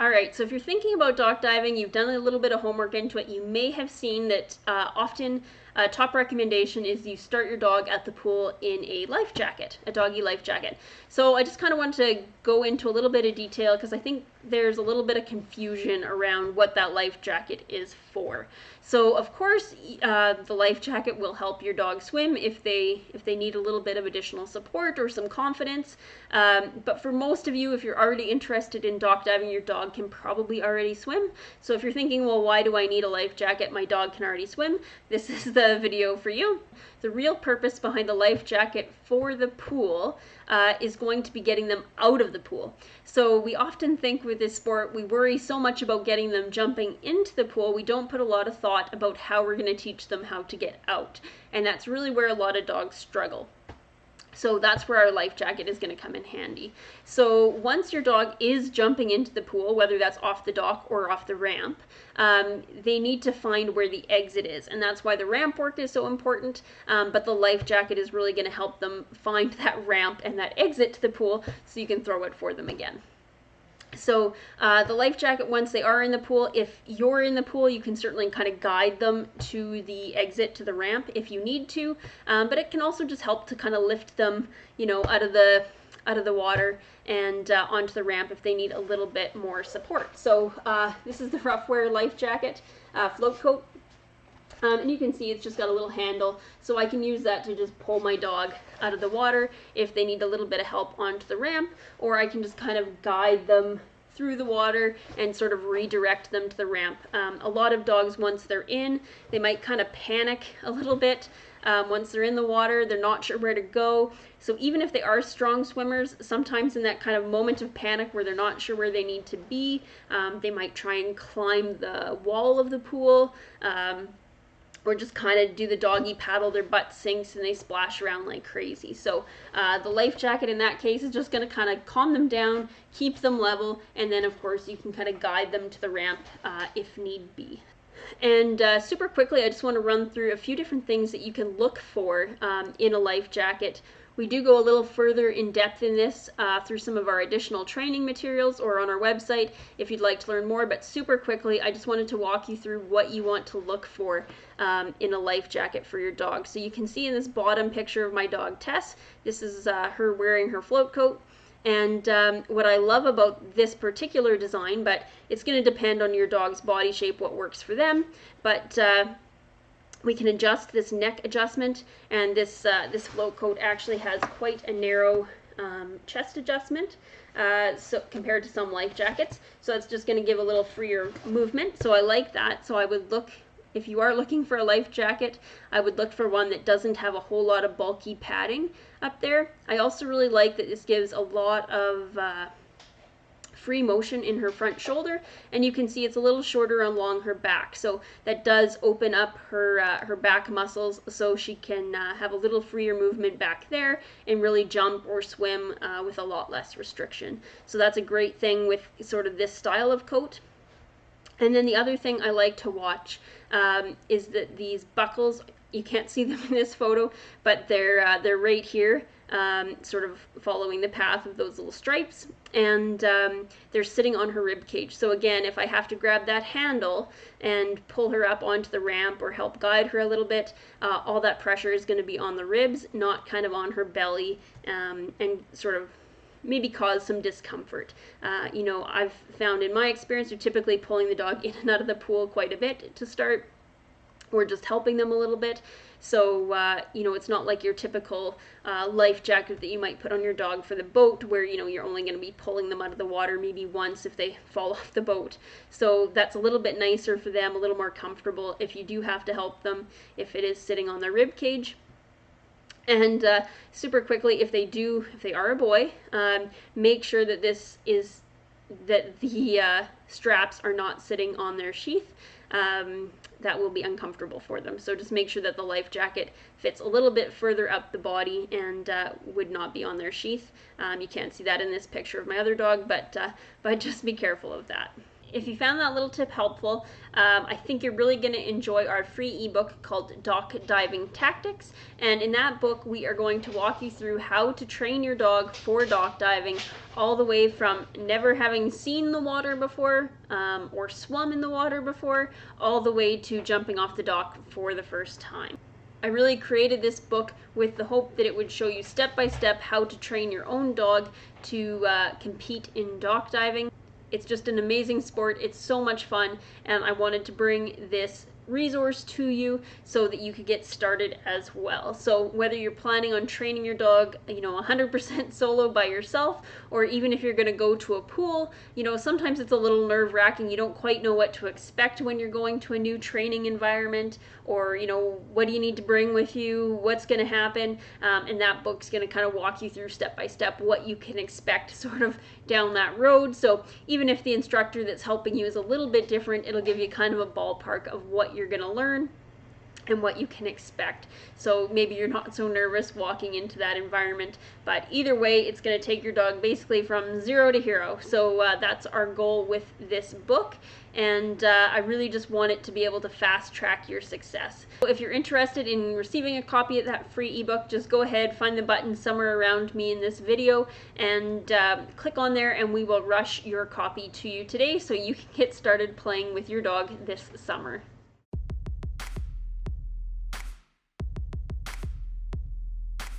All right, so if you're thinking about dock diving, you've done a little bit of homework into it, you may have seen that often a top recommendation is you start your dog at the pool in a life jacket, a doggy life jacket. So I just kind of want to go into a little bit of detail because I think there's a little bit of confusion around what that life jacket is for. So of course, the life jacket will help your dog swim if they need a little bit of additional support or some confidence. But for most of you, if you're already interested in dock diving, your dog can probably already swim. So if you're thinking, well, why do I need a life jacket? My dog can already swim. This is the video for you. The real purpose behind the life jacket for the pool is going to be getting them out of the pool. So we often think with this sport, we worry so much about getting them jumping into the pool, we don't put a lot of thought about how we're going to teach them how to get out. And that's really where a lot of dogs struggle. So that's where our life jacket is going to come in handy. So once your dog is jumping into the pool, whether that's off the dock or off the ramp, they need to find where the exit is. And that's why the ramp work is so important. But the life jacket is really going to help them find that ramp and that exit to the pool so you can throw it for them again. So the life jacket, once they are in the pool, if you're in the pool, you can certainly kind of guide them to the exit, to the ramp if you need to, but it can also just help to kind of lift them, you know, out of the water and onto the ramp if they need a little bit more support. So this is the Ruffwear life jacket float coat. And you can see it's just got a little handle, so I can use that to just pull my dog out of the water if they need a little bit of help onto the ramp, or I can just kind of guide them through the water and sort of redirect them to the ramp. A lot of dogs, once they're in, they might kind of panic a little bit. Once they're in the water, they're not sure where to go. So even if they are strong swimmers, sometimes in that kind of moment of panic where they're not sure where they need to be, they might try and climb the wall of the pool, or just kind of do the doggy paddle, their butt sinks and they splash around like crazy. So the life jacket in that case is just going to kind of calm them down, keep them level, and then of course you can kind of guide them to the ramp if need be. And super quickly, I just want to run through a few different things that you can look for in a life jacket. We do go a little further in depth in this through some of our additional training materials or on our website if you'd like to learn more, but super quickly I just wanted to walk you through what you want to look for in a life jacket for your dog. So you can see in this bottom picture of my dog Tess, this is her wearing her float coat. And what I love about this particular design, but it's going to depend on your dog's body shape, what works for them, but we can adjust this neck adjustment, and this float coat actually has quite a narrow chest adjustment so compared to some life jackets. So it's just going to give a little freer movement. So I like that. So I would look, if you are looking for a life jacket, I would look for one that doesn't have a whole lot of bulky padding up there. I also really like that this gives a lot of free motion in her front shoulder, and you can see it's a little shorter along her back, so that does open up her back muscles so she can have a little freer movement back there and really jump or swim with a lot less restriction. So that's a great thing with sort of this style of coat. And then the other thing I like to watch is that these buckles, you can't see them in this photo, but they're right here, sort of following the path of those little stripes, and they're sitting on her rib cage. So again, if I have to grab that handle and pull her up onto the ramp or help guide her a little bit, all that pressure is going to be on the ribs, not kind of on her belly, and sort of maybe cause some discomfort. You know, I've found in my experience, you're typically pulling the dog in and out of the pool quite a bit to start, or just helping them a little bit. So, you know, it's not like your typical life jacket that you might put on your dog for the boat where, you know, you're only going to be pulling them out of the water maybe once if they fall off the boat. So that's a little bit nicer for them, a little more comfortable if you do have to help them, if it is sitting on their rib cage. And super quickly, if they are a boy, make sure that the straps are not sitting on their sheath. That will be uncomfortable for them. So just make sure that the life jacket fits a little bit further up the body and would not be on their sheath. You can't see that in this picture of my other dog, but just be careful of that. If you found that little tip helpful, I think you're really going to enjoy our free ebook called Dock Diving Tactics. And in that book, we are going to walk you through how to train your dog for dock diving, all the way from never having seen the water before or swum in the water before, all the way to jumping off the dock for the first time. I really created this book with the hope that it would show you step by step how to train your own dog to compete in dock diving. It's just an amazing sport. It's so much fun, and I wanted to bring this resource to you so that you could get started as well. So whether you're planning on training your dog, 100% solo by yourself, or even if you're going to go to a pool, sometimes it's a little nerve-wracking. You don't quite know what to expect when you're going to a new training environment, or what do you need to bring with you, what's going to happen, and that book's going to kind of walk you through step by step what you can expect sort of down that road. So even if the instructor that's helping you is a little bit different, it'll give you kind of a ballpark of what you're going to learn and what you can expect. So maybe you're not so nervous walking into that environment, but either way, it's going to take your dog basically from zero to hero. So that's our goal with this book, and I really just want it to be able to fast track your success. So if you're interested in receiving a copy of that free ebook, just go ahead, find the button somewhere around me in this video, and click on there, and we will rush your copy to you today so you can get started playing with your dog this summer.